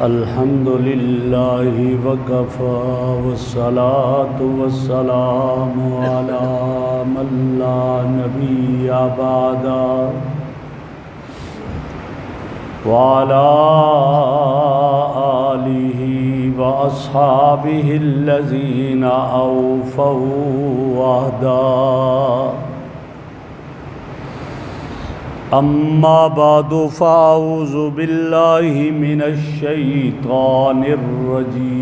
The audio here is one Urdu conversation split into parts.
الحمد للہ وکفی والصلاة والسلام علی من لا نبی بعدہ وعلی آلہ واصحابہ الذین اوفوا وعدہ اما بعد فاعوذ باللہ من الشیطان الرجیم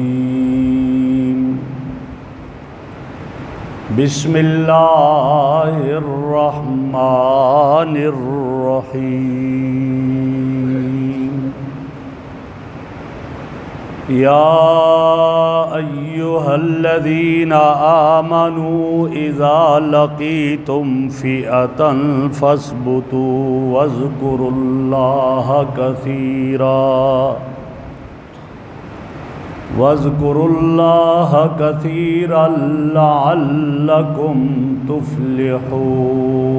بسم اللہ الرحمن الرحیم یا ایہا الذین آمنوا اذا لقیتم فئة فاثبتوا واذکروا اللہ کثیرا لعلکم تفلحون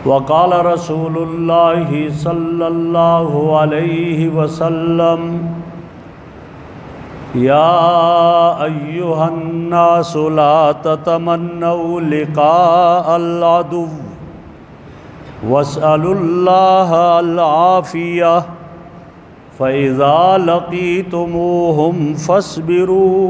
وقال رسول اللہ صلی اللہ علیہ وسلم یا ایہا الناس لا تتمنوا لقاء العدو واسألوا اللہ العافیہ فإذا لقیتموہم فاصبروا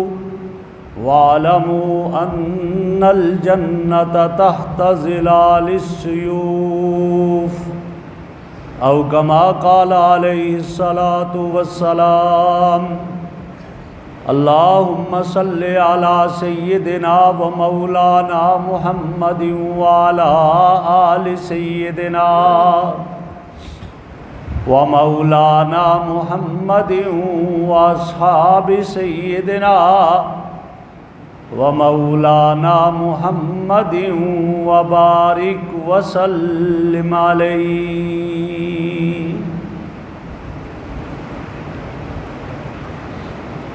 وَاعْلَمُوا أَنَّ الْجَنَّةَ تَحْتَ ظِلَالِ السُّيُوفِ أو كما قال عليه الصلاة والسلام اللهم صل على سيدنا ومولانا محمد وعلى آل سيدنا ومولانا محمد وأصحاب سيدنا ومولانا محمد وبارک وسلم علیہ۔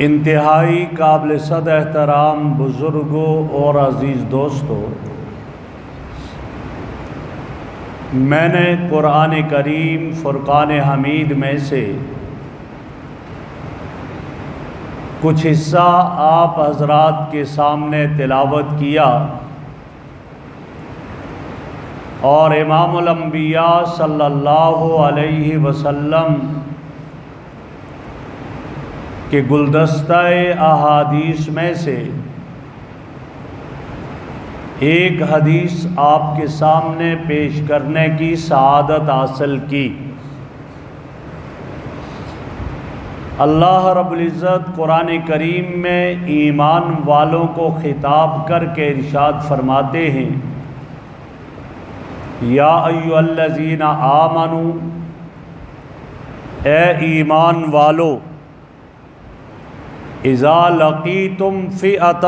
انتہائی قابل صد احترام بزرگوں اور عزیز دوستوں، میں نے قرآن کریم فرقان حمید میں سے کچھ حصہ آپ حضرات کے سامنے تلاوت کیا اور امام الانبیاء صلی اللہ علیہ وسلم کے گلدستہ احادیث میں سے ایک حدیث آپ کے سامنے پیش کرنے کی سعادت حاصل کی۔ اللہ رب العزت قرآن کریم میں ایمان والوں کو خطاب کر کے ارشاد فرماتے ہیں یا ایھا الذین آمنوا، اے ایمان والو، اذا لقیتم فئۃ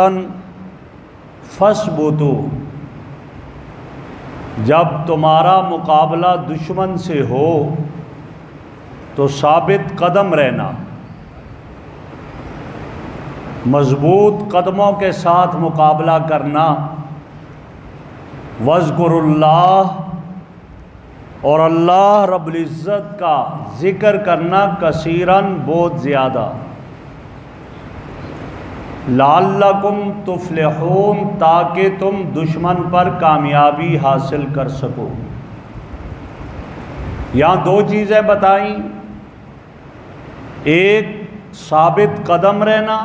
فاثبتوا، جب تمہارا مقابلہ دشمن سے ہو تو ثابت قدم رہنا، مضبوط قدموں کے ساتھ مقابلہ کرنا۔ وَاذْكُرُوا اللَّهَ، اور اللہ رب العزت کا ذکر کرنا کثیراً بہت زیادہ، لعلکم تفلحون، تاکہ تم دشمن پر کامیابی حاصل کر سکو۔ یہاں دو چیزیں بتائیں، ایک ثابت قدم رہنا،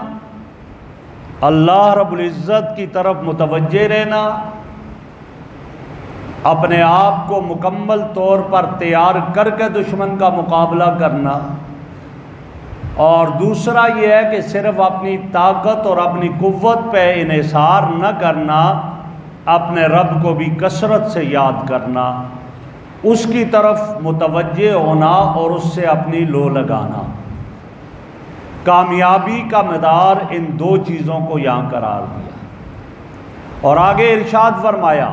اللہ رب العزت کی طرف متوجہ رہنا، اپنے آپ کو مکمل طور پر تیار کر کے دشمن کا مقابلہ کرنا، اور دوسرا یہ ہے کہ صرف اپنی طاقت اور اپنی قوت پہ انحصار نہ کرنا، اپنے رب کو بھی کثرت سے یاد کرنا، اس کی طرف متوجہ ہونا اور اس سے اپنی لو لگانا۔ کامیابی کا مدار ان دو چیزوں کو یہاں قرار دیا، اور آگے ارشاد فرمایا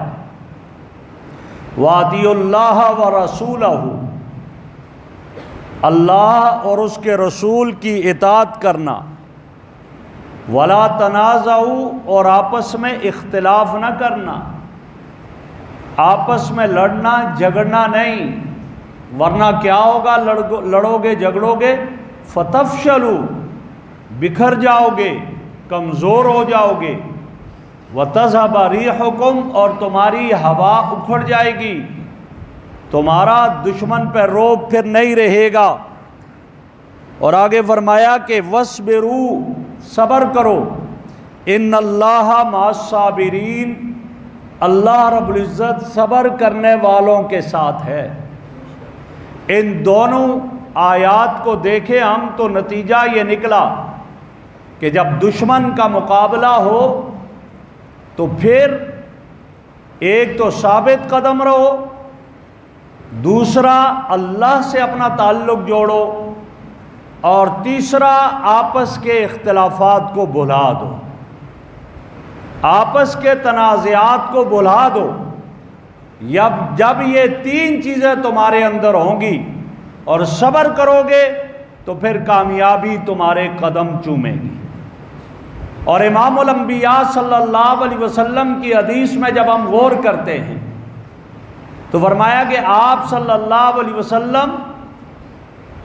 وَأَطِیعُوا اللَّهَ وَرَسُولَهُ، اللہ اور اس کے رسول کی اطاعت کرنا، وَلَا تَنَازَعُوا، اور آپس میں اختلاف نہ کرنا، آپس میں لڑنا جھگڑنا نہیں، ورنہ کیا ہوگا؟ لڑو گے جھگڑو گے، فتفشلوا، بکھر جاؤ گے، کمزور ہو جاؤ گے، وتذهب ريحكم، اور تمہاری ہوا اکھڑ جائے گی، تمہارا دشمن پہ روب پھر نہیں رہے گا۔ اور آگے فرمایا کہ وَاصْبِرُوا، صبر کرو، ان اللہ مع الصابرین، اللہ رب العزت صبر کرنے والوں کے ساتھ ہے۔ ان دونوں آیات کو دیکھیں ہم تو نتیجہ یہ نکلا کہ جب دشمن کا مقابلہ ہو تو پھر ایک تو ثابت قدم رہو، دوسرا اللہ سے اپنا تعلق جوڑو، اور تیسرا آپس کے اختلافات کو بھلا دو، آپس کے تنازعات کو بھلا دو۔ جب یہ تین چیزیں تمہارے اندر ہوں گی اور صبر کرو گے تو پھر کامیابی تمہارے قدم چومے گی۔ اور امام الانبیاء صلی اللہ علیہ وسلم کی حدیث میں جب ہم غور کرتے ہیں تو فرمایا کہ آپ صلی اللہ علیہ وسلم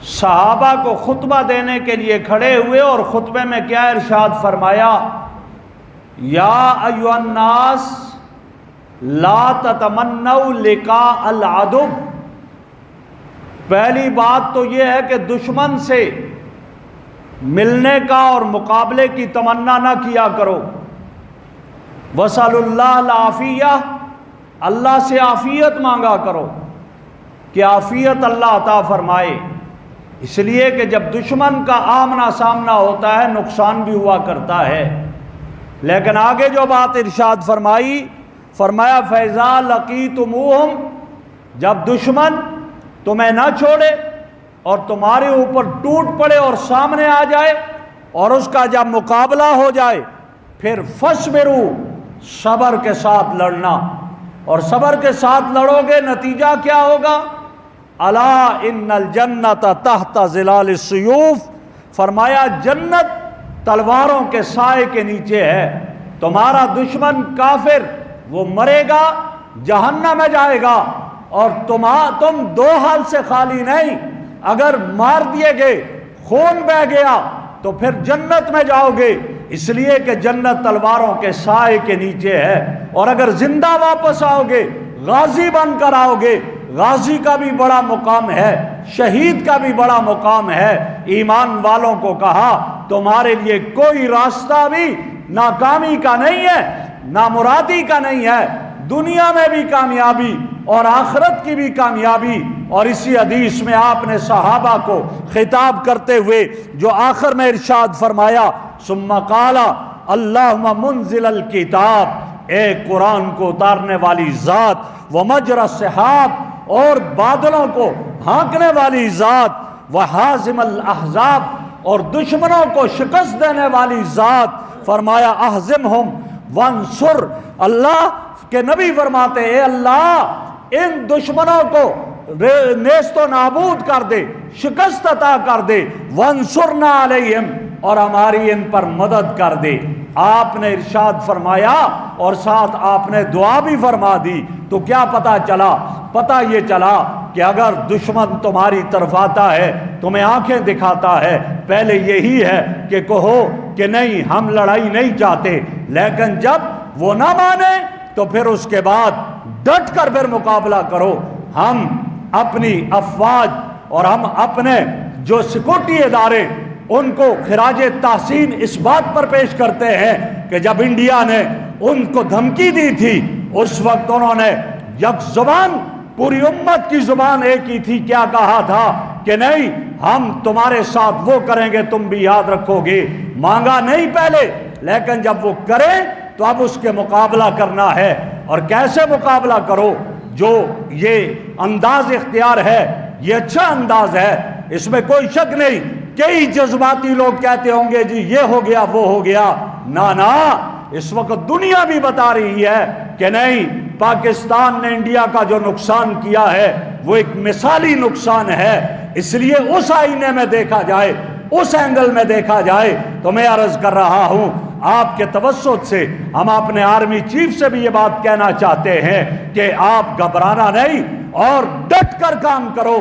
صحابہ کو خطبہ دینے کے لیے کھڑے ہوئے، اور خطبے میں کیا ارشاد فرمایا؟ یا ایھا الناس لا تتمنوا لقاء العدو۔ پہلی بات تو یہ ہے کہ دشمن سے ملنے کا اور مقابلے کی تمنا نہ کیا کرو۔ وَاسْأَلُوا اللَّهَ الْعَافِيَّةَ، اللہ سے عافیت مانگا کرو کہ عافیت اللہ عطا فرمائے، اس لیے کہ جب دشمن کا آمنا سامنا ہوتا ہے نقصان بھی ہوا کرتا ہے۔ لیکن آگے جو بات ارشاد فرمائی، فرمایا فَإِذَا لَقِيتُمُوهُمْ، جب دشمن تمہیں نہ چھوڑے اور تمہارے اوپر ٹوٹ پڑے اور سامنے آ جائے اور اس کا جب مقابلہ ہو جائے، پھر فَاصْبِرُوا، صبر کے ساتھ لڑنا، اور صبر کے ساتھ لڑو گے نتیجہ کیا ہوگا؟ الا ان الجنت تحت ظلال السیوف، فرمایا جنت تلواروں کے سائے کے نیچے ہے۔ تمہارا دشمن کافر وہ مرے گا، جہنم میں جائے گا، اور تم دو حال سے خالی نہیں، اگر مار دیے گئے، خون بہہ گیا تو پھر جنت میں جاؤ گے، اس لیے کہ جنت تلواروں کے سائے کے نیچے ہے۔ اور اگر زندہ واپس آؤ گے، غازی بن کر آؤ گے، غازی کا بھی بڑا مقام ہے، شہید کا بھی بڑا مقام ہے۔ ایمان والوں کو کہا تمہارے لیے کوئی راستہ بھی ناکامی کا نہیں ہے، نامرادی کا نہیں ہے، دنیا میں بھی کامیابی اور آخرت کی بھی کامیابی۔ اور اسی حدیث میں آپ نے صحابہ کو خطاب کرتے ہوئے جو آخر میں ارشاد فرمایا، ثم قال اللہم منزل الکتاب، اے قرآن کو اتارنے والی ذات، ومجر السحاب، اور بادلوں کو ہانکنے والی ذات، وحازم الاحزاب، اور دشمنوں کو شکست دینے والی ذات، فرمایا احزمہم وانصر، اللہ کے نبی فرماتے اے اللہ ان دشمنوں کو نیست و نابود کر دے، شکست عطا کر دے، وانصرنا علیہم، اور ہماری ان پر مدد کر دے۔ آپ نے ارشاد فرمایا اور ساتھ آپ نے دعا بھی فرما دی، تو کیا پتہ چلا؟ پتہ یہ چلا کہ اگر دشمن تمہاری طرف آتا ہے، تمہیں آنکھیں دکھاتا ہے، پہلے یہی ہے کہ کہو کہ نہیں ہم لڑائی نہیں چاہتے، لیکن جب وہ نہ مانے تو پھر اس کے بعد ڈٹ کر پھر مقابلہ کرو۔ ہم اپنی افواج اور ہم اپنے جو سیکورٹی ادارے ان کو خراج تحسین اس بات پر پیش کرتے ہیں کہ جب انڈیا نے ان کو دھمکی دی تھی اس وقت انہوں نے یک زبان پوری امت کی زبان ایک ہی تھی، کیا کہا تھا کہ نہیں ہم تمہارے ساتھ وہ کریں گے، تم بھی یاد رکھو گے۔ مانگا نہیں پہلے، لیکن جب وہ کریں تو اب اس کے مقابلہ کرنا ہے۔ اور کیسے مقابلہ کرو؟ جو یہ انداز اختیار ہے یہ اچھا انداز ہے، اس میں کوئی شک نہیں۔ کئی جذباتی لوگ کہتے ہوں گے جی یہ ہو گیا وہ ہو گیا، نہ اس وقت دنیا بھی بتا رہی ہے کہ نہیں، پاکستان نے انڈیا کا جو نقصان کیا ہے وہ ایک مثالی نقصان ہے، اس لیے اس آئینے میں دیکھا جائے، اس اینگل میں دیکھا جائے۔ تو میں عرض کر رہا ہوں آپ کے توسط سے ہم اپنے آرمی چیف سے بھی یہ بات کہنا چاہتے ہیں کہ آپ گھبرانا نہیں اور ڈٹ کر کام کرو.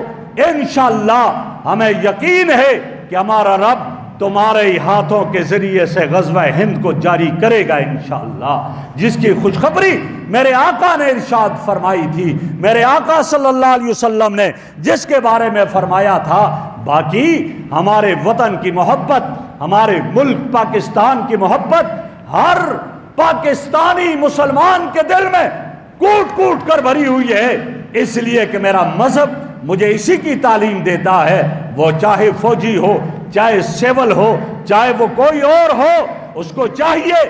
انشاءاللہ ہمیں یقین ہے کہ ہمارا رب تمہارے ہی ہاتھوں کے ذریعے سے غزوہ ہند کو جاری کرے گا انشاءاللہ، جس کی خوشخبری میرے آقا نے ارشاد فرمائی تھی، میرے آقا صلی اللہ علیہ وسلم نے جس کے بارے میں فرمایا تھا. باقی ہمارے وطن کی محبت، ہمارے ملک پاکستان کی محبت ہر پاکستانی مسلمان کے دل میں کوٹ کوٹ کر بھری ہوئی ہے، اس لیے کہ میرا مذہب مجھے اسی کی تعلیم دیتا ہے. وہ چاہے فوجی ہو، چاہے سیول ہو، چاہے وہ کوئی اور ہو، اس کو چاہیے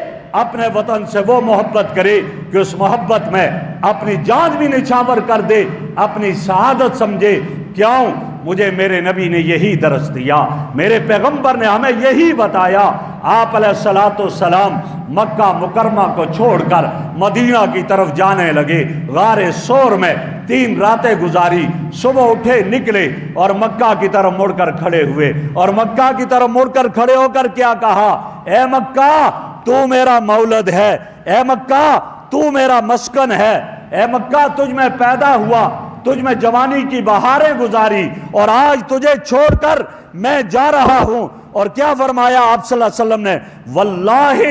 اپنے وطن سے وہ محبت کرے کہ اس محبت میں اپنی جان بھی نچھاور کر دے، اپنی سعادت سمجھے. کیوں؟ مجھے میرے نبی نے یہی درس دیا، میرے پیغمبر نے ہمیں یہی بتایا. آپ علیہ الصلوۃ والسلام مکہ مکرمہ کو چھوڑ کر مدینہ کی طرف جانے لگے. غار ثور میں 3 راتیں گزاری. صبح اٹھے، نکلے اور مکہ کی طرف مڑ کر کھڑے ہوئے، اور مکہ کی طرف مڑ کر کھڑے ہو کر کیا کہا؟ اے مکہ تو میرا مولد ہے، اے مکہ تو میرا مسکن ہے، اے مکہ تجھ میں پیدا ہوا، تجھ میں جوانی کی بہاریں گزاری، اور آج تجھے چھوڑ کر میں جا رہا ہوں. اور کیا فرمایا آپ صلی اللہ علیہ وسلم نے؟ واللہ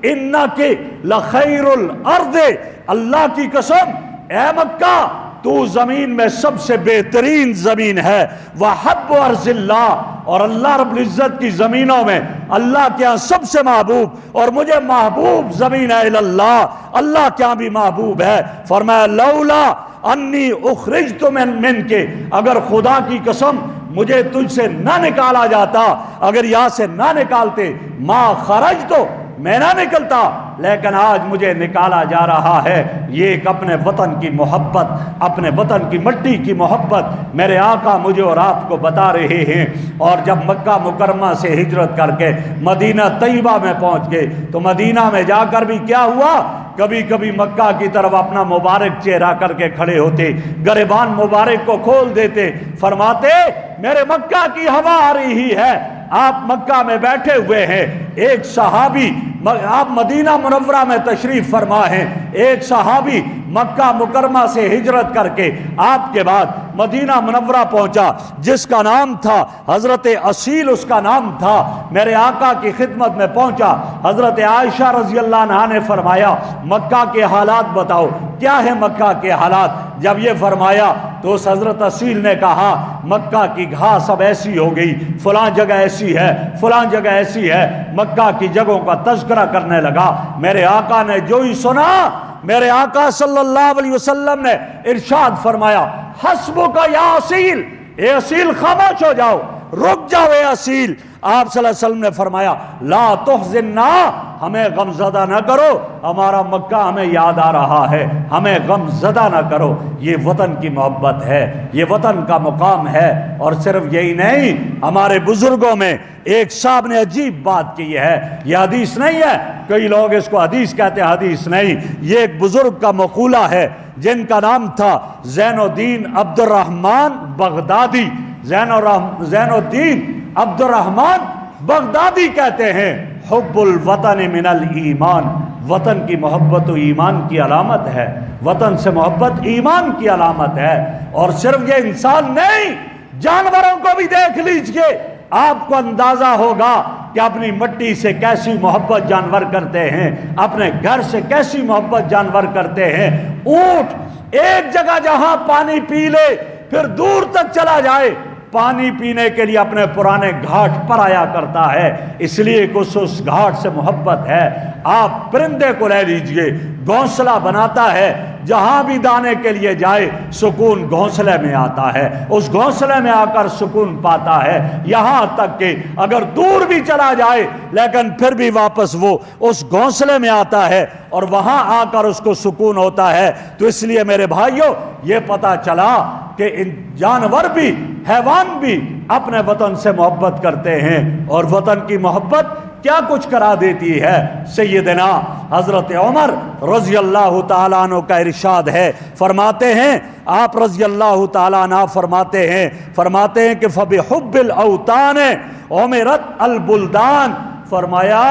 انک لخیر الارض، اللہ کی قسم اے مکہ تو زمین میں سب سے بہترین زمین ہے. وحب ارض اللہ، اور اللہ رب العزت کی زمینوں میں اللہ کے ہاں سب سے محبوب اور مجھے محبوب زمین ہے اللہ، اللہ کے ہاں بھی محبوب ہے. فرمایا لولا انی اخرجت من کے، اگر خدا کی قسم مجھے تجھ سے نہ نکالا جاتا، اگر یہاں سے نہ نکالتے، ما خرج تو میں نہ نکلتا، لیکن آج مجھے نکالا جا رہا ہے. یہ ایک اپنے وطن کی محبت، اپنے وطن کی مٹی کی محبت میرے آقا مجھے اور آپ کو بتا رہے ہیں. اور جب مکہ مکرمہ سے ہجرت کر کے مدینہ طیبہ میں پہنچ گئے تو مدینہ میں جا کر بھی کیا ہوا؟ کبھی کبھی مکہ کی طرف اپنا مبارک چہرہ کر کے کھڑے ہوتے، گریبان مبارک کو کھول دیتے، فرماتے میرے مکہ کی ہوا آ رہی ہے. آپ مکہ میں بیٹھے ہوئے ہیں، ایک صحابی، آپ مدینہ منورہ میں تشریف فرما ہیں، ایک صحابی مکہ مکرمہ سے ہجرت کر کے آپ کے بعد مدینہ منورہ پہنچا، جس کا نام تھا حضرت اصیل، اس کا نام تھا. میرے آقا کی خدمت میں پہنچا. حضرت عائشہ رضی اللہ عنہا نے فرمایا مکہ کے حالات بتاؤ، کیا ہے مکہ کے حالات؟ جب یہ فرمایا تو اس حضرت اصیل نے کہا مکہ کی گھاس اب ایسی ہو گئی، فلاں جگہ ایسی ہے، فلاں جگہ ایسی ہے. مکہ کی جگہوں کا تذکرہ کرنے لگا. میرے آقا نے جو ہی سنا، میرے آقا صلی اللہ علیہ وسلم نے ارشاد فرمایا حسبک یا اصیل، اے اصیل خاموش ہو جاؤ، رک جاؤ اے اصیل. آپ صلی اللہ علیہ وسلم نے فرمایا لا تحزننا، ہمیں غم زدہ نہ کرو، ہمارا مکہ ہمیں یاد آ رہا ہے، ہمیں غم زدہ نہ کرو. یہ وطن کی محبت ہے، یہ وطن کا مقام ہے. اور صرف یہی نہیں، ہمارے بزرگوں میں ایک صاحب نے عجیب بات کی ہے، یہ حدیث نہیں ہے، کئی لوگ اس کو حدیث کہتے ہیں، حدیث نہیں، یہ ایک بزرگ کا مقولہ ہے جن کا نام تھا زین الدین عبد الرحمن بغدادی. زین الدین عبد الرحمن بغدادی کہتے ہیں حب الوطن من الایمان، وطن کی محبت و ایمان کی علامت ہے، وطن سے محبت ایمان کی علامت ہے. اور صرف یہ انسان نہیں، جانوروں کو بھی دیکھ لیجئے، آپ کو اندازہ ہوگا کہ اپنی مٹی سے کیسی محبت جانور کرتے ہیں، اپنے گھر سے کیسی محبت جانور کرتے ہیں. اونٹ ایک جگہ جہاں پانی پی لے پھر دور تک چلا جائے، پانی پینے کے لیے اپنے پرانے گھاٹ پر آیا کرتا ہے، اس لیے کہ اس گھاٹ سے محبت ہے. آپ پرندے کو لے لیجئے، گھونسلہ بناتا ہے، جہاں بھی دانے کے لیے جائے سکون گھونسلے میں آتا ہے، اس گھونسلے میں آ کر سکون پاتا ہے. یہاں تک کہ اگر دور بھی چلا جائے لیکن پھر بھی واپس وہ اس گھونسلے میں آتا ہے اور وہاں آ کر اس کو سکون ہوتا ہے. تو اس لیے میرے بھائیوں یہ پتہ چلا کہ ان جانور بھی، حیوان بھی اپنے وطن سے محبت کرتے ہیں. اور وطن کی محبت کیا کچھ کرا دیتی ہے. سیدنا حضرت عمر رضی اللہ تعالیٰ عنہ کا ارشاد ہے، فرماتے ہیں آپ رضی اللہ تعالیٰ عنہ فرماتے ہیں کہ فَبِحُبِّ الْأَوْطَانِ عُمِرَتْ الْبُلْدَانِ فرمایا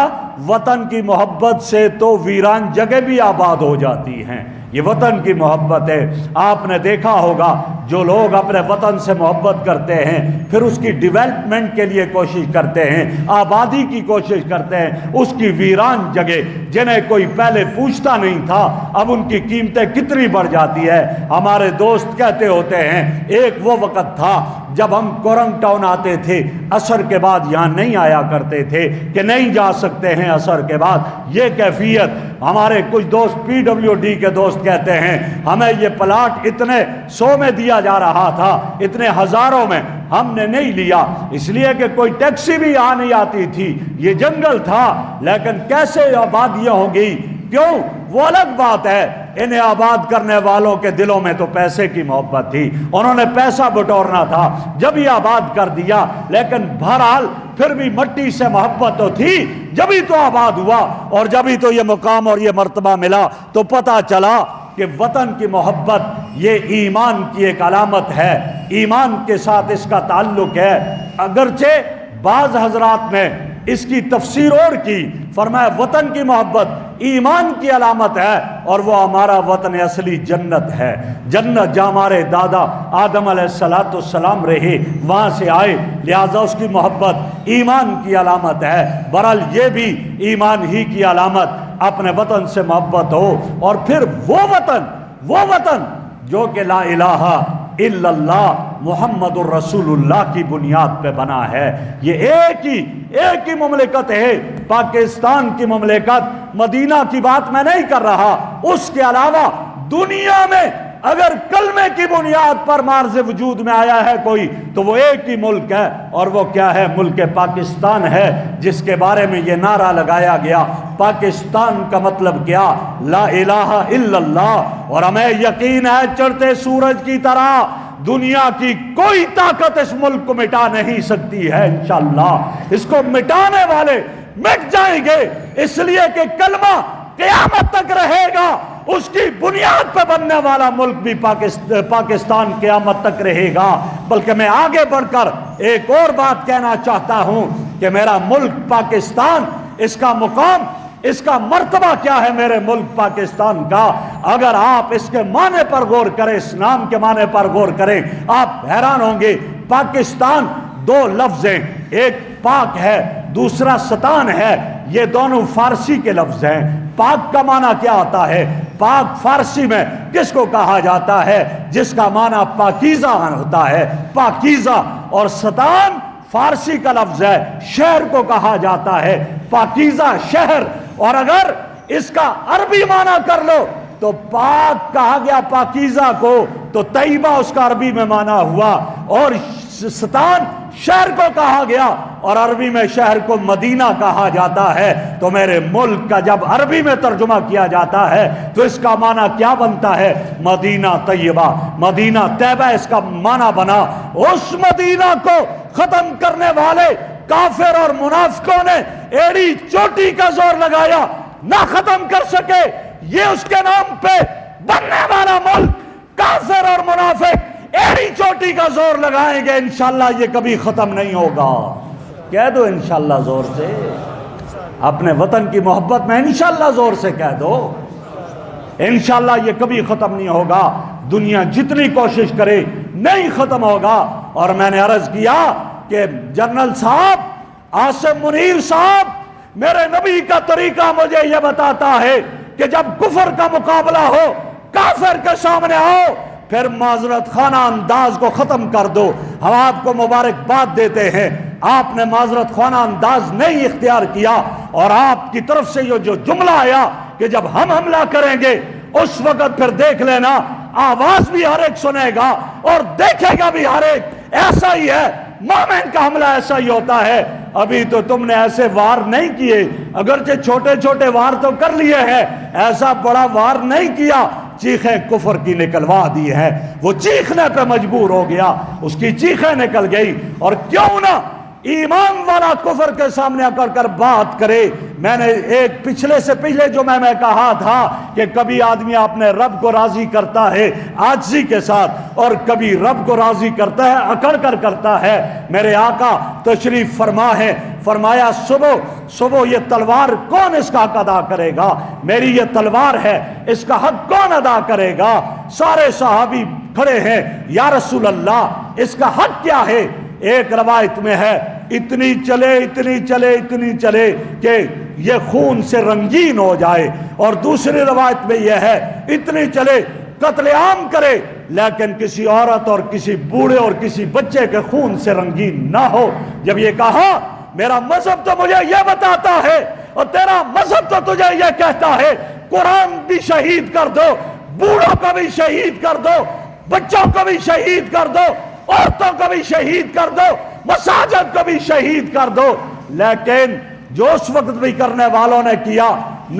وطن کی محبت سے تو ویران جگہ بھی آباد ہو جاتی ہیں، یہ وطن کی محبت ہے۔ آپ نے دیکھا ہوگا جو لوگ اپنے وطن سے محبت کرتے ہیں پھر اس کی ڈیولپمنٹ کے لیے کوشش کرتے ہیں، آبادی کی کوشش کرتے ہیں، اس کی ویران جگہ جنہیں کوئی پہلے پوچھتا نہیں تھا اب ان کی قیمتیں کتنی بڑھ جاتی ہے۔ ہمارے دوست کہتے ہوتے ہیں ایک وہ وقت تھا جب ہم کورنگ ٹاؤن آتے تھے عصر کے بعد یہاں نہیں آیا کرتے تھے کہ نہیں جا سکتے ہیں عصر کے بعد، یہ کیفیت۔ ہمارے کچھ دوست پی ڈبلیو ڈی کے دوست کہتے ہیں ہمیں یہ پلاٹ اتنے 100 میں دیا جا رہا تھا، اتنے ہزاروں میں، ہم نے نہیں لیا اس لیے کہ کوئی ٹیکسی بھی یہاں نہیں آتی تھی، یہ جنگل تھا۔ لیکن کیسے آبادیاں ہو گئی؟ کیوں؟ وہ الگ بات ہے، انہیں آباد کرنے والوں کے دلوں میں تو پیسے کی محبت تھی، انہوں نے پیسہ بٹورنا تھا، جب ہی آباد کر دیا۔ لیکن بہرحال پھر بھی مٹی سے محبت تو تھی، جبھی تو آباد ہوا، اور جبھی تو یہ مقام اور یہ مرتبہ ملا۔ تو پتہ چلا کہ وطن کی محبت یہ ایمان کی ایک علامت ہے، ایمان کے ساتھ اس کا تعلق ہے۔ اگرچہ بعض حضرات نے اس کی تفسیر اور کی، فرمایا وطن کی محبت ایمان کی علامت ہے، اور وہ ہمارا وطن اصلی جنت ہے، جنت جہاں ہمارے دادا آدم علیہ السلام رہے وہاں سے آئے، لہذا اس کی محبت ایمان کی علامت ہے۔ بہرحال یہ بھی ایمان ہی کی علامت، اپنے وطن سے محبت ہو، اور پھر وہ وطن جو کہ لا الہ الا اللہ محمد الرسول اللہ کی بنیاد پہ بنا ہے۔ یہ ایک ہی مملکت ہے، پاکستان کی مملکت۔ مدینہ کی بات میں نہیں کر رہا، اس کے علاوہ دنیا میں اگر کلمے کی بنیاد پر معرض وجود میں آیا ہے کوئی تو وہ ایک ہی ملک ہے، اور وہ کیا ہے؟ ملک پاکستان ہے، جس کے بارے میں یہ نعرہ لگایا گیا۔ پاکستان کا مطلب کیا؟ لا الہ الا اللہ۔ اور ہمیں یقین ہے چڑھتے سورج کی طرح دنیا کی کوئی طاقت اس ملک کو مٹا نہیں سکتی ہے انشاءاللہ۔ اس کو مٹانے والے مٹ جائیں گے، اس لیے کہ کلمہ قیامت تک رہے گا، اس کی بنیاد پہ بننے والا ملک بھی پاکستان قیامت تک رہے گا۔ بلکہ میں آگے بڑھ کر ایک اور بات کہنا چاہتا ہوں کہ میرا ملک پاکستان، اس کا مقام، اس کا مرتبہ کیا ہے میرے ملک پاکستان کا؟ اگر آپ اس کے معنی پر غور کریں، اس نام کے معنی پر غور کریں، آپ حیران ہوں گے۔ پاکستان دو لفظ ہیں، ایک پاک ہے، دوسرا ستان ہے، یہ دونوں فارسی کے لفظ ہیں۔ پاک کا معنی کیا ہوتا ہے؟ پاک فارسی میں کس کو کہا جاتا ہے؟ جس کا معنی پاکیزہ ہوتا ہے، پاکیزہ۔ اور ستان فارسی کا لفظ ہے، شہر کو کہا جاتا ہے، پاکیزہ شہر۔ اور اگر اس کا عربی معنی کر لو تو پاک کہا گیا پاکیزہ کو، تو طیبہ اس کا عربی میں معنی ہوا، اور ستان شہر کو کہا گیا، اور عربی میں شہر کو مدینہ کہا جاتا ہے۔ تو میرے ملک کا جب عربی میں ترجمہ کیا جاتا ہے تو اس کا معنی کیا بنتا ہے؟ مدینہ طیبہ، مدینہ طیبہ اس کا معنی بنا۔ اس مدینہ کو ختم کرنے والے کافر اور منافقوں نے ایڑی چوٹی کا زور لگایا، نہ ختم کر سکے۔ یہ اس کے نام پہ بننے والا ملک، کافر اور منافق ایڑی چوٹی کا زور لگائیں گے، انشاءاللہ یہ کبھی ختم نہیں ہوگا۔ کہہ دو انشاءاللہ زور سے، اپنے وطن کی محبت میں انشاءاللہ زور سے کہہ دو، انشاءاللہ یہ کبھی ختم نہیں ہوگا۔ دنیا جتنی کوشش کرے نہیں ختم ہوگا۔ اور میں نے عرض کیا کہ جنرل صاحب، عاصم منیر صاحب، میرے نبی کا طریقہ مجھے یہ بتاتا ہے کہ جب کفر کا مقابلہ ہو، کافر کے سامنے آؤ، پھر معذرت خانہ انداز کو ختم کر دو۔ ہم آپ کو مبارکباد دیتے ہیں، آپ نے معذرت خانہ انداز نہیں اختیار کیا، اور آپ کی طرف سے یہ جو جملہ آیا کہ جب ہم حملہ کریں گے اس وقت پھر دیکھ لینا، آواز بھی ہر ایک سنے گا اور دیکھے گا بھی ہر ایک۔ ایسا ہی ہے، مومن کا حملہ ایسا ہی ہوتا ہے۔ ابھی تو تم نے ایسے وار نہیں کیے، اگرچہ چھوٹے چھوٹے وار تو کر لیے ہیں، ایسا بڑا وار نہیں کیا۔ چیخیں کفر کی نکلوا دی ہے، وہ چیخنے پہ مجبور ہو گیا، اس کی چیخیں نکل گئی۔ اور کیوں نہ ایمان والا کفر کے سامنے اکڑ کر بات کرے۔ میں نے ایک پچھلے سے پہلے جو میں کہا تھا کہ کبھی آدمی اپنے رب کو راضی کرتا ہے عاجزی کے ساتھ، اور کبھی رب کو راضی کرتا ہے اکڑ کر کرتا ہے۔ میرے آقا تشریف فرما ہے، فرمایا صبح یہ تلوار کون اس کا حق ادا کرے گا؟ میری یہ تلوار ہے، اس کا حق کون ادا کرے گا؟ سارے صحابی کھڑے ہیں، یا رسول اللہ اس کا حق کیا ہے؟ ایک روایت میں ہے اتنی چلے کہ یہ خون سے رنگین ہو جائے، اور دوسری روایت میں یہ ہے اتنی چلے قتل عام کرے لیکن کسی عورت اور کسی بوڑھے اور کسی بچے کے خون سے رنگین نہ ہو۔ جب یہ کہا میرا مذہب تو مجھے یہ بتاتا ہے اور تیرا مذہب تو تجھے یہ کہتا ہے قرآن بھی شہید کر دو، بوڑھوں کو بھی شہید کر دو، بچوں کو بھی شہید کر دو، عورتوں کو بھی شہید کر دو، مساجد کو بھی شہید کر دو، لیکن جو اس وقت بھی کرنے والوں نے کیا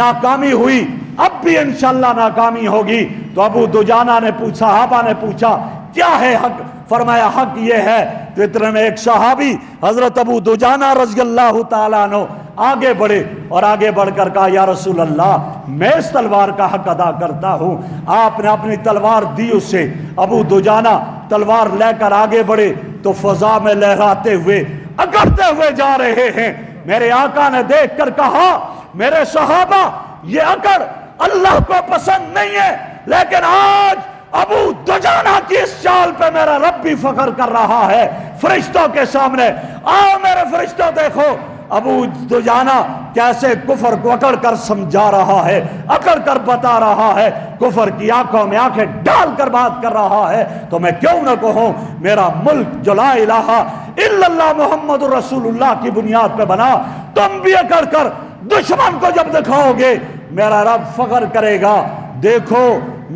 ناکامی ہوئی، اب بھی انشاءاللہ ناکامی ہوگی۔ تو ابو دجانہ نے پوچھا، صحابہ نے پوچھا کیا ہے حق؟ فرمایا حق یہ ہے۔ تو اتنے میں ایک صحابی حضرت ابو دجانہ رضی اللہ تعالیٰ عنہ آگے بڑھے اور آگے بڑھ کر کہا یا رسول اللہ میں اس تلوار کا حق ادا کرتا ہوں۔ آپ نے اپنی تلوار دی اسے۔ ابو دجانہ تلوار لے کر آگے بڑھے تو فضا میں لہراتے ہوئے اکڑتے ہوئے جا رہے ہیں۔ میرے آقا نے دیکھ کر کہا میرے صحابہ یہ اکڑ اللہ کو پسند نہیں ہے، لیکن آج ابو دجانہ کی اس چال پہ میرا رب بھی فخر کر رہا ہے فرشتوں کے سامنے۔ آؤ میرے فرشتوں دیکھو ابو دجانہ کیسے کفر کو اکڑ کر سمجھا رہا ہے، اکڑ کر بتا رہا ہے، کفر کی آنکھوں میں آنکھیں ڈال کر بات کر رہا ہے۔ تو میں کیوں نہ کہوں میرا ملک جو لا الہ الا اللہ محمد رسول اللہ کی بنیاد پہ بنا، تم بھی اکڑ کر دشمن کو جب دکھاؤ گے میرا رب فخر کرے گا۔ دیکھو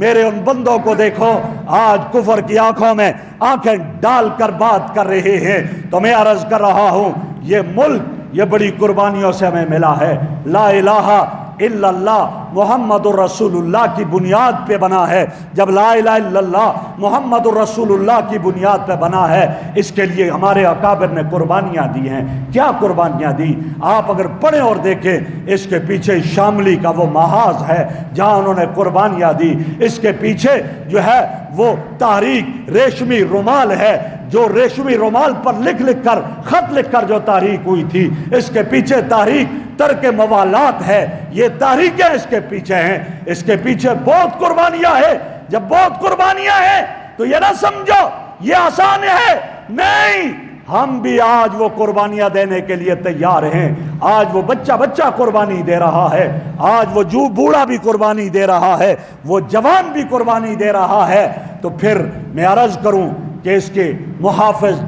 میرے ان بندوں کو دیکھو آج کفر کی آنکھوں میں آنکھیں ڈال کر بات کر رہے ہیں۔ تو میں عرض کر رہا ہوں یہ ملک یہ بڑی قربانیوں سے ہمیں ملا ہے، لا الہ الا اللہ محمد الرسول اللہ کی بنیاد پہ بنا ہے۔ جب لا الہ الا اللہ محمد الرسول اللہ کی بنیاد پہ بنا ہے، اس کے لیے ہمارے اکابر نے قربانیاں دی ہیں۔ کیا قربانیاں دی؟ آپ اگر پڑھیں اور دیکھیں اس کے پیچھے شاملی کا وہ محاذ ہے جہاں انہوں نے قربانیاں دی، اس کے پیچھے جو ہے وہ تحریک ریشمی رومال ہے، جو ریشمی رومال پر خط لکھ کر جو تحریک ہوئی تھی، اس کے پیچھے تحریک ترک موالات ہے۔ یہ تحریکیں اس کے پیچھے ہیں، اس کے پیچھے بہت قربانیاں ہیں۔ جب بہت قربانیاں ہیں تو یہ نہ سمجھو یہ آسان ہے، نہیں، ہم بھی آج وہ قربانیاں دینے کے لیے تیار ہیں۔ آج وہ بچہ قربانی دے رہا ہے، آج وہ بوڑھا بھی قربانی دے رہا ہے، وہ جوان بھی قربانی دے رہا ہے۔ تو پھر میں عرض کروں کہ اس کے محافظ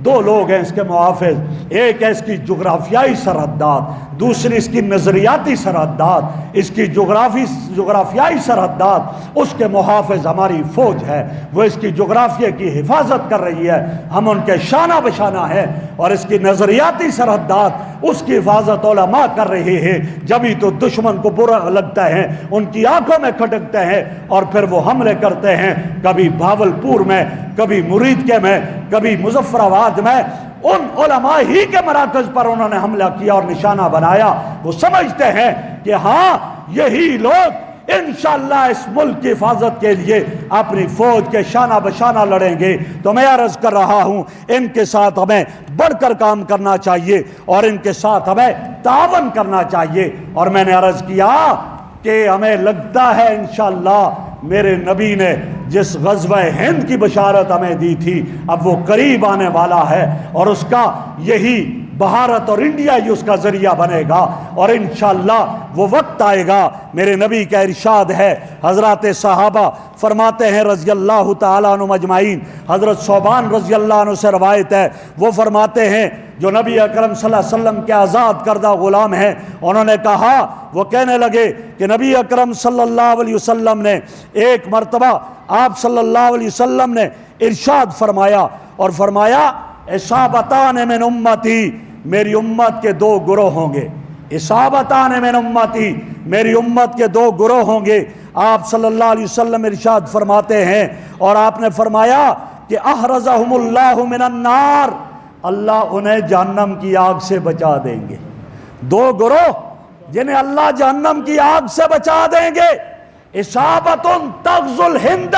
دو لوگ ہیں اس کے محافظ، ایک ہے اس کی جغرافیائی سرحدات، دوسری اس کی نظریاتی سرحدات۔ اس کی جغرافیائی سرحدات اس کے محافظ ہماری فوج ہے، وہ اس کی جغرافیہ کی حفاظت کر رہی ہے، ہم ان کے شانہ بشانہ ہیں، اور اس کی نظریاتی سرحدات اس کی حفاظت علماء کر رہے ہیں۔ جبھی تو دشمن کو برا لگتا ہے، ان کی آنکھوں میں کھٹکتے ہیں اور پھر وہ حملے کرتے ہیں، کبھی بھاولپور میں، کبھی مریدکے میں، کبھی مظفر آباد میں۔ ان علماء ہی کے مراکز پر انہوں نے حملہ کیا اور نشانہ بنایا۔ وہ سمجھتے ہیں کہ ہاں یہی لوگ انشاءاللہ اس ملک کی حفاظت کے لیے اپنی فوج کے شانہ بشانہ لڑیں گے۔ تو میں عرض کر رہا ہوں ان کے ساتھ ہمیں بڑھ کر کام کرنا چاہیے اور ان کے ساتھ ہمیں تعاون کرنا چاہیے۔ اور میں نے عرض کیا کہ ہمیں لگتا ہے انشاءاللہ میرے نبی نے جس غزوہ ہند کی بشارت ہمیں دی تھی اب وہ قریب آنے والا ہے، اور اس کا یہی بھارت اور انڈیا ہی اس کا ذریعہ بنے گا، اور انشاءاللہ وہ وقت آئے گا۔ میرے نبی کا ارشاد ہے، حضرات صحابہ فرماتے ہیں رضی اللہ تعالیٰ عنہ مجمعین، حضرت ثوبان رضی اللہ عنہ سے روایت ہے، وہ فرماتے ہیں جو نبی اکرم صلی اللہ علیہ وسلم کے آزاد کردہ غلام ہیں، انہوں نے کہا، وہ کہنے لگے کہ نبی اکرم صلی اللہ علیہ وسلم نے ایک مرتبہ آپ صلی اللہ علیہ وسلم نے ارشاد فرمایا اور فرمایا اصابتان من امتی، میری امت کے دو گروہ ہوں گے، اصابتان من امتی، میری امت کے دو گروہ ہوں گے۔ آپ صلی اللہ علیہ وسلم ارشاد فرماتے ہیں اور آپ نے فرمایا کہ احرزہم اللہ من النار، اللہ انہیں جہنم کی آگ سے بچا دیں گے۔ دو گروہ جنہیں اللہ جہنم کی آگ سے بچا دیں گے، اصابت تغزو الہند،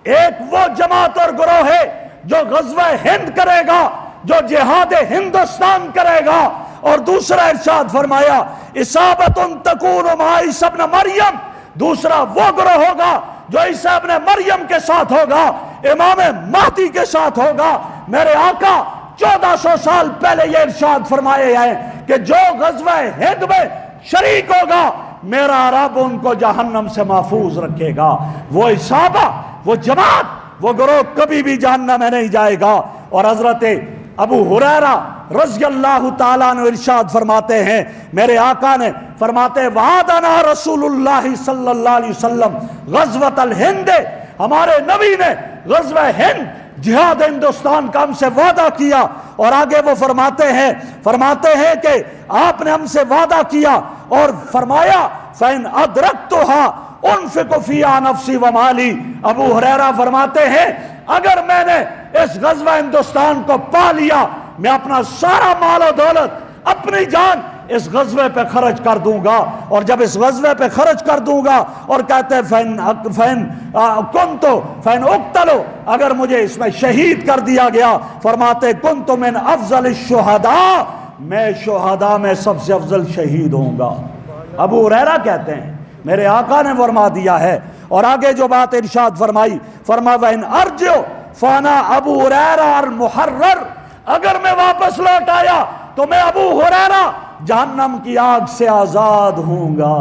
ایک وہ جماعت اور گروہ ہے جو غزوہ ہند کرے گا، جو جہاد ہندوستان کرے گا، اور دوسرا ارشاد فرمایا اصابت تکون مع عیسی ابن مریم، دوسرا وہ گروہ ہوگا جو عیسی ابن مریم کے ساتھ ہوگا، امام مہدی کے ساتھ ہوگا۔ میرے آقا 1400 سال پہلے یہ ارشاد فرمائے ہیں کہ جو غزوہ ہند میں شریک ہوگا میرا رب ان کو جہنم سے محفوظ رکھے گا۔ وہ اصحابہ، وہ جماعت، وہ گروہ کبھی بھی جہنم میں نہیں جائے گا۔ اور حضرت ابو ہریرہ رضی اللہ تعالیٰ عنہ ارشاد فرماتے ہیں، میرے آقا نے فرماتے وعدنا رسول اللہ صلی اللہ علیہ وسلم غزوۃ الہند، ہمارے نبی نے غزوہ ہند جہاد ہندوستان کا ہم سے وعدہ کیا۔ اور آگے وہ فرماتے ہیں کہ آپ نے ہم سے وعدہ کیا اور فرمایا فَإِنْ أَدْرَكْتُهَا أُنْفِقُ فِيهَا نَفْسِي وَمَالِي، ابو ہریرہ فرماتے ہیں اگر میں نے اس غزوہ ہندوستان کو پا لیا، میں اپنا سارا مال و دولت، اپنی جان اس غزوے پہ خرچ کر دوں گا۔ اور جب اس غزوے پہ خرچ کر دوں گا، اور کہتے ہیں فَإِنْ اُقْتَلُ، اگر مجھے اس میں شہید کر دیا گیا، فرماتے كُنْتُ مِنْ أَفْضَلِ الشُّهَدَاء، میں شہداء میں سب سے افضل شہید ہوں گا۔ ابو ہریرہ کہتے ہیں میرے آقا نے فرما دیا ہے۔ اور آگے جو بات ارشاد فرمائی، فرمایا وَإِنْ أَرْجِعُ فَأَنَا ابو ہریرہ المحرر، اگر میں واپس لوٹ آیا تو میں ابو ہریرہ جہنم کی آگ سے آزاد ہوں گا۔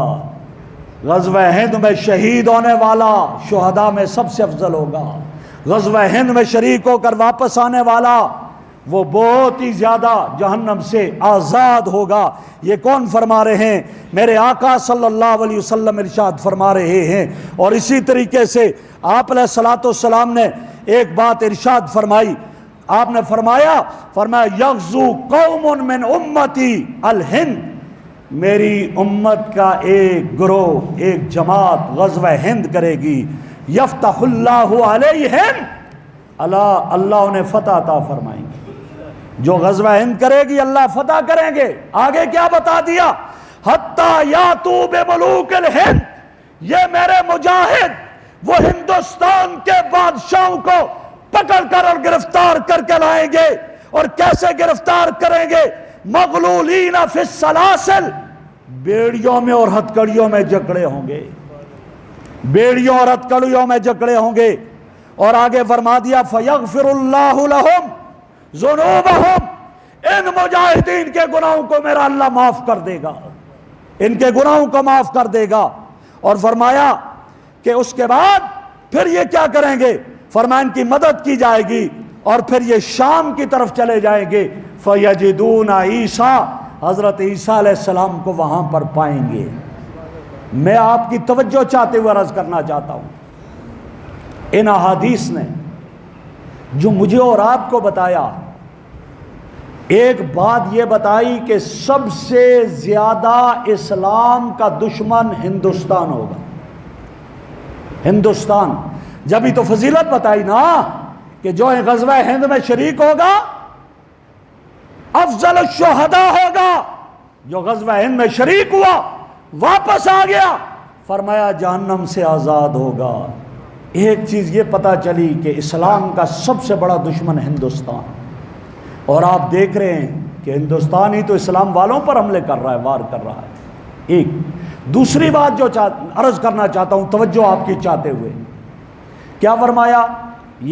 غزوہ ہند میں شہید ہونے والا شہداء میں سب سے افضل ہوگا۔ غزوہ ہند میں شریک ہو کر واپس آنے والا وہ بہت ہی زیادہ جہنم سے آزاد ہوگا۔ یہ کون فرما رہے ہیں؟ میرے آقا صلی اللہ علیہ وسلم ارشاد فرما رہے ہیں۔ اور اسی طریقے سے آپ علیہ الصلوۃ والسلام نے ایک بات ارشاد فرمائی، آپ نے فرمایا یغزو قوم من امتی الہند، میری امت کا ایک گروہ، ایک جماعت غزوہ ہند کرے گی، یفتح اللہ علیہم، اللہ انہیں فتح عطا فرمائیں گے۔ جو غزوہ ہند کرے گی اللہ فتح کریں گے۔ آگے کیا بتا دیا؟ حتی یاتو بملوک الہند، یہ میرے مجاہد وہ ہندوستان کے بادشاہوں کو پکڑ کر اور گرفتار کر کے لائیں گے۔ اور کیسے گرفتار کریں گے؟ مغلولین فی السلاسل، بیڑیوں میں اور ہتکڑیوں میں جکڑے ہوں گے، بیڑیوں اور ہتکڑیوں میں جکڑے ہوں گے۔ اور آگے فرما دیا فیغفر اللہ لہم ذنوبہم، ان مجاہدین کے گناہوں کو میرا اللہ معاف کر دے گا، ان کے گناہوں کو معاف کر دے گا۔ اور فرمایا کہ اس کے بعد پھر یہ کیا کریں گے؟ فرمایا ان کی مدد کی جائے گی اور پھر یہ شام کی طرف چلے جائیں گے۔ فَيَجِدُونَ عِيسَىٰ، حضرت عیسیٰ علیہ السلام کو وہاں پر پائیں گے۔ میں آپ کی توجہ چاہتے ہوئے عرض کرنا چاہتا ہوں، ان احادیث نے جو مجھے اور آپ کو بتایا، ایک بات یہ بتائی کہ سب سے زیادہ اسلام کا دشمن ہندوستان ہوگا۔ ہندوستان، جبھی تو فضیلت بتائی نا کہ جو غزوہ ہند میں شریک ہوگا افضل الشہداء ہوگا۔ جو غزوہ ہند میں شریک ہوا واپس آ گیا، فرمایا جہنم سے آزاد ہوگا۔ ایک چیز یہ پتہ چلی کہ اسلام کا سب سے بڑا دشمن ہندوستان، اور آپ دیکھ رہے ہیں کہ ہندوستان ہی تو اسلام والوں پر حملے کر رہا ہے، وار کر رہا ہے۔ ایک دوسری بات جو عرض کرنا چاہتا ہوں توجہ آپ کی چاہتے ہوئے، کیا فرمایا؟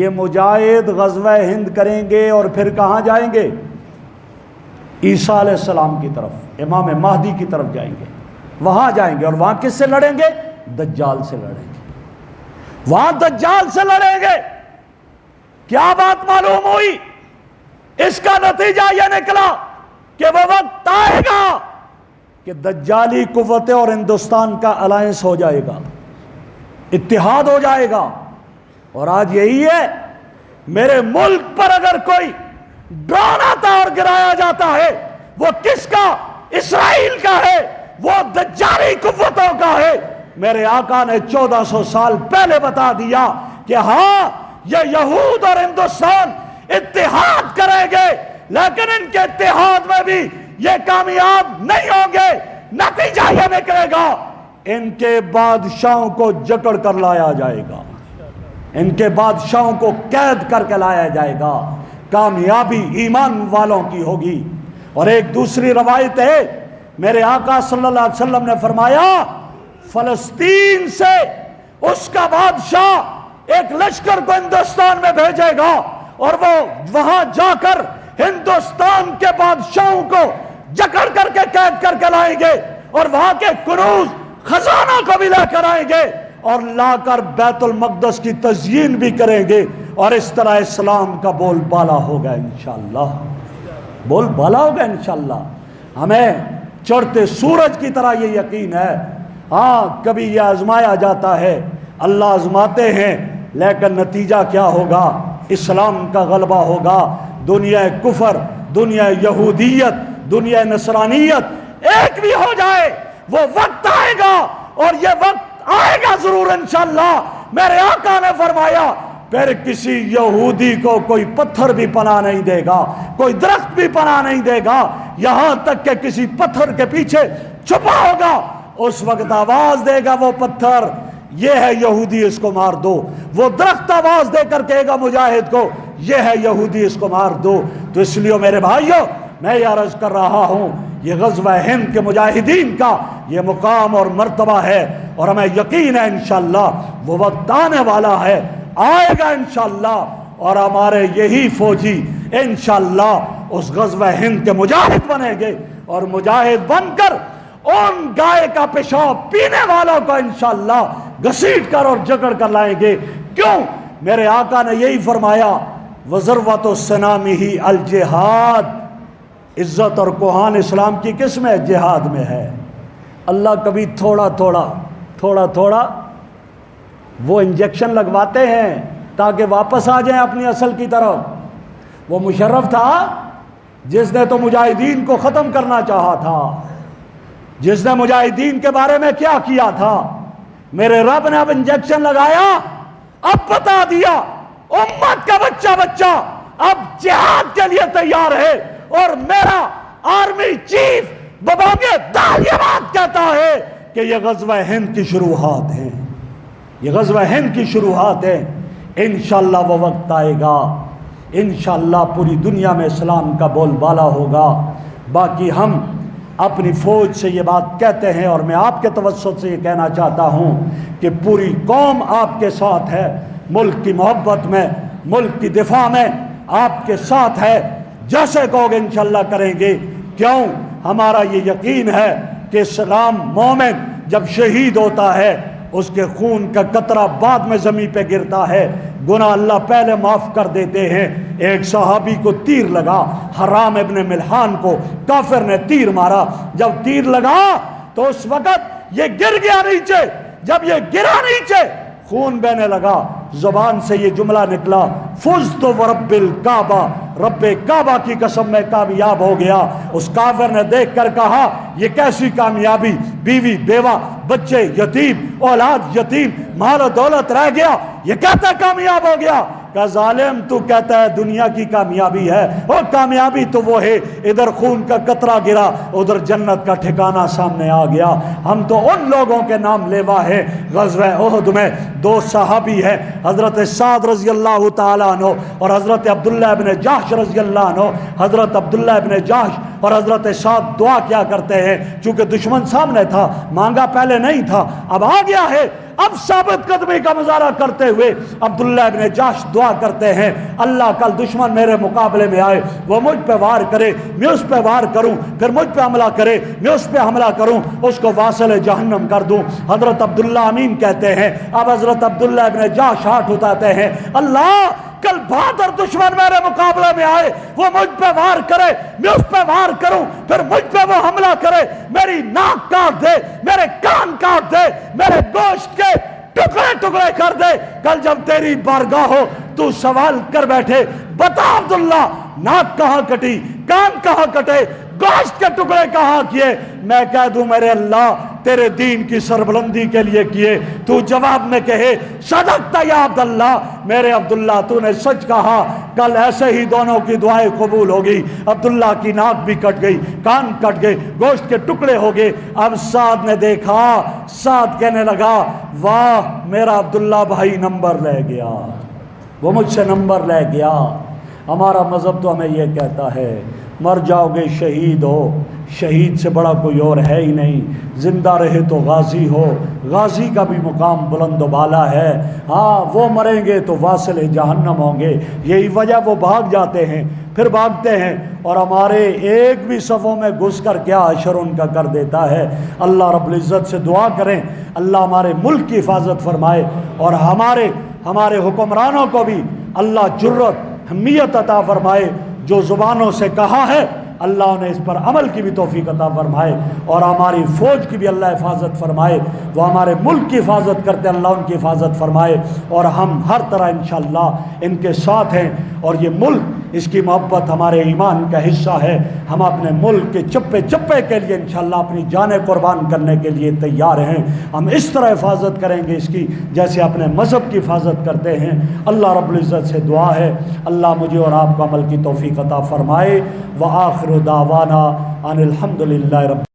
یہ مجاہد غزوہ ہند کریں گے اور پھر کہاں جائیں گے؟ عیسیٰ علیہ السلام کی طرف، امام مہدی کی طرف جائیں گے، وہاں جائیں گے۔ اور وہاں کس سے لڑیں گے؟ دجال سے لڑیں گے، وہاں دجال سے لڑیں گے۔ کیا بات معلوم ہوئی؟ اس کا نتیجہ یہ نکلا کہ وہ وقت آئے گا کہ دجالی قوتیں اور ہندوستان کا الائنس ہو جائے گا، اتحاد ہو جائے گا۔ اور آج یہی ہے، میرے ملک پر اگر کوئی ڈرون آتا اور گرایا جاتا ہے، وہ کس کا؟ اسرائیل کا ہے، وہ دجالی قوتوں کا ہے۔ میرے آقا نے 1400 سال پہلے بتا دیا کہ ہاں یہ یہود اور ہندوستان اتحاد کریں گے، لیکن ان کے اتحاد میں بھی یہ کامیاب نہیں ہوں گے. نتیجہ یہ نکلے گا ان کے بادشاہوں کو جکڑ کر لایا جائے گا, ان کے بادشاہوں کو قید کر کے لایا جائے گا. کامیابی ایمان والوں کی ہوگی. اور ایک دوسری روایت ہے, میرے آقا صلی اللہ علیہ وسلم نے فرمایا فلسطین سے اس کا بادشاہ ایک لشکر کو ہندوستان میں بھیجے گا اور وہ وہاں جا کر ہندوستان کے بادشاہوں کو جکڑ کر کے قید کر کے لائیں گے اور وہاں کے کنوز خزانہ کو بھی لے کر آئیں گے اور لا کر بیت المقدس کی تزئین بھی کریں گے. اور اس طرح اسلام کا بول بالا ہوگا انشاءاللہ, بول بالا ہوگا انشاءاللہ. ہمیں چڑھتے سورج کی طرح یہ یقین ہے. ہاں کبھی یہ آزمایا جاتا ہے, اللہ آزماتے ہیں, لیکن نتیجہ کیا ہوگا؟ اسلام کا غلبہ ہوگا. دنیا کفر, دنیا یہودیت, دنیا نصرانیت ایک بھی ہو جائے, وہ وقت آئے گا اور یہ وقت آئے گا ضرور انشاءاللہ. میرے آقا نے فرمایا پھر کسی یہودی کو کوئی پتھر بھی پناہ نہیں دے گا, کوئی درخت بھی پناہ نہیں دے گا, یہاں تک کہ کسی پتھر کے پیچھے چھپا ہوگا. اس وقت آواز دے گا وہ پتھر, یہ ہے یہودی, اس کو مار دو. وہ درخت آواز دے کر کہے گا مجاہد کو, یہ ہے یہودی, اس کو مار دو. تو اس لیے میرے بھائیوں میں یہ عرض کر رہا ہوں, یہ غزوہ ہند کے مجاہدین کا یہ مقام اور مرتبہ ہے, اور ہمیں یقین ہے انشاءاللہ وہ وقت آنے والا ہے, آئے گا انشاءاللہ. اور ہمارے یہی فوجی انشاءاللہ اس غزوہ ہند کے مجاہد بنیں گے, اور مجاہد بن کر ان گائے کا پیشاب پینے والوں کو انشاءاللہ گھسیٹ کر اور جکڑ کر لائیں گے. کیوں؟ میرے آقا نے یہی فرمایا وَذَرْوَةُ السَّنَامِهِ الجہاد. عزت اور کوہان اسلام کی کس میں؟ جہاد میں ہے. اللہ کبھی تھوڑا تھوڑا وہ انجیکشن لگواتے ہیں تاکہ واپس آ جائیں اپنی اصل کی طرف. وہ مشرف تھا جس نے تو مجاہدین کو ختم کرنا چاہا تھا, جس نے مجاہدین کے بارے میں کیا کیا تھا. میرے رب نے اب انجیکشن لگایا, اب بتا دیا امت کا بچہ اب جہاد کے لیے تیار ہے. اور میرا آرمی چیف ببانگے دال یہ بات کہتا ہے کہ یہ غزوہ ہند کی شروعات ہیں, یہ غزوہ ہند کی شروعات ہیں. انشاءاللہ وہ وقت آئے گا, انشاءاللہ پوری دنیا میں اسلام کا بول بالا ہوگا. باقی ہم اپنی فوج سے یہ بات کہتے ہیں, اور میں آپ کے توسط سے یہ کہنا چاہتا ہوں کہ پوری قوم آپ کے ساتھ ہے, ملک کی محبت میں, ملک کی دفاع میں آپ کے ساتھ ہے. جیسے کہو گے انشاءاللہ کریں گے. کیوں؟ ہمارا یہ یقین ہے کہ اسلام مومن جب شہید ہوتا ہے اس کے خون کا قطرہ بعد میں زمین پہ گرتا ہے, گناہ اللہ پہلے معاف کر دیتے ہیں. ایک صحابی کو تیر لگا, حرام ابن ملحان کو کافر نے تیر مارا. جب تیر لگا تو اس وقت یہ گر گیا نیچے, جب یہ گرا نیچے خون بہنے لگا, زبان سے یہ جملہ نکلا فزت ورب الکعبہ, رب کعبہ کی قسم میں کامیاب ہو گیا. اس کافر نے دیکھ کر کہا یہ کیسی کامیابی, بیوی بیوہ بچے یتیم اولاد یتیم مال و دولت رہ گیا, یہ کہتا کامیاب ہو گیا. کہ ظالم تو کہتا ہے دنیا کی کامیابی ہے, اور کامیابی تو وہ ہے ادھر خون کا قطرہ گرا ادھر جنت کا ٹھکانہ سامنے آ گیا. ہم تو ان لوگوں کے نام لیوا ہے. غزوہ احد میں 2 صحابی ہیں, حضرت سعد رضی اللہ تعالیٰ عنہ اور حضرت عبداللہ ابن جحش رضی اللہ عنہ. حضرت عبداللہ ابن جحش اور حضرت سعد دعا کیا کرتے ہیں, چونکہ دشمن سامنے تھا, مانگا پہلے نہیں تھا, اب آ گیا ہے. اب ثابت قدمی کا مظاہرہ کرتے ہوئے عبداللہ ابن جحش دعا کرتے ہیں اللہ کل دشمن میرے مقابلے میں آئے, وہ مجھ پہ وار کرے میں اس پہ وار کروں, پھر مجھ پہ حملہ کرے میں اس پہ حملہ کروں, اس کو واصل جہنم کر دوں. حضرت عبداللہ امین کہتے ہیں. اب حضرت عبداللہ ابن جحش ہاتھ اٹھاتے ہیں, اللہ کل بہادر دشمن میرے مقابلے میں آئے, وہ مجھ پہ وار کرے میں اس پہ وار کروں, پھر مجھ پہ وہ حملہ کرے, میری ناک کاٹ دے, میرے کان کاٹ دے, میرے گوشت کے ٹکڑے ٹکڑے کر دے. کل جب تیری بارگاہ ہو تو سوال کر بیٹھے, بتا عبداللہ ناک کہاں کٹی, کان کہاں کٹے, گوشت کے ٹکڑے کہاں کیے؟ میں کہہ دوں میرے اللہ تیرے دین کی سربلندی کے لیے کیے، تو جواب میں کہے صدقت یا عبداللہ، میرے عبداللہ تو نے سچ کہا، کل ایسے ہی دونوں کی دعائیں قبول ہوگی، عبداللہ کی ناک بھی کٹ گئی، کان کٹ گئے، گوشت کے ٹکڑے ہو گئے۔ اب سعد نے دیکھا، سعد کہنے لگا واہ میرا عبداللہ بھائی نمبر لے گیا، وہ مجھ سے نمبر لے گیا۔ ہمارا مذہب تو ہمیں یہ کہتا ہے مر جاؤ گے شہید ہو، شہید سے بڑا کوئی اور ہے ہی نہیں، زندہ رہے تو غازی ہو، غازی کا بھی مقام بلند و بالا ہے۔ ہاں وہ مریں گے تو واصل جہنم ہوں گے، یہی وجہ وہ بھاگ جاتے ہیں، پھر بھاگتے ہیں، اور ہمارے ایک بھی صفوں میں گھس کر کیا حشر ان کا کر دیتا ہے۔ اللہ رب العزت سے دعا کریں اللہ ہمارے ملک کی حفاظت فرمائے، اور ہمارے حکمرانوں کو بھی اللہ جرت حمیت عطا فرمائے، جو زبانوں سے کہا ہے اللہ نے اس پر عمل کی بھی توفیق عطا فرمائے، اور ہماری فوج کی بھی اللہ حفاظت فرمائے، وہ ہمارے ملک کی حفاظت کرتے اللہ ان کی حفاظت فرمائے، اور ہم ہر طرح انشاءاللہ ان کے ساتھ ہیں، اور یہ ملک اس کی محبت ہمارے ایمان کا حصہ ہے۔ ہم اپنے ملک کے چپے چپے کے لیے انشاءاللہ اپنی جانیں قربان کرنے کے لیے تیار ہیں۔ ہم اس طرح حفاظت کریں گے اس کی جیسے اپنے مذہب کی حفاظت کرتے ہیں۔ اللہ رب العزت سے دعا ہے اللہ مجھے اور آپ کو عمل کی توفیق عطا فرمائے۔ وآخر دعوانا ان الحمد للہ رب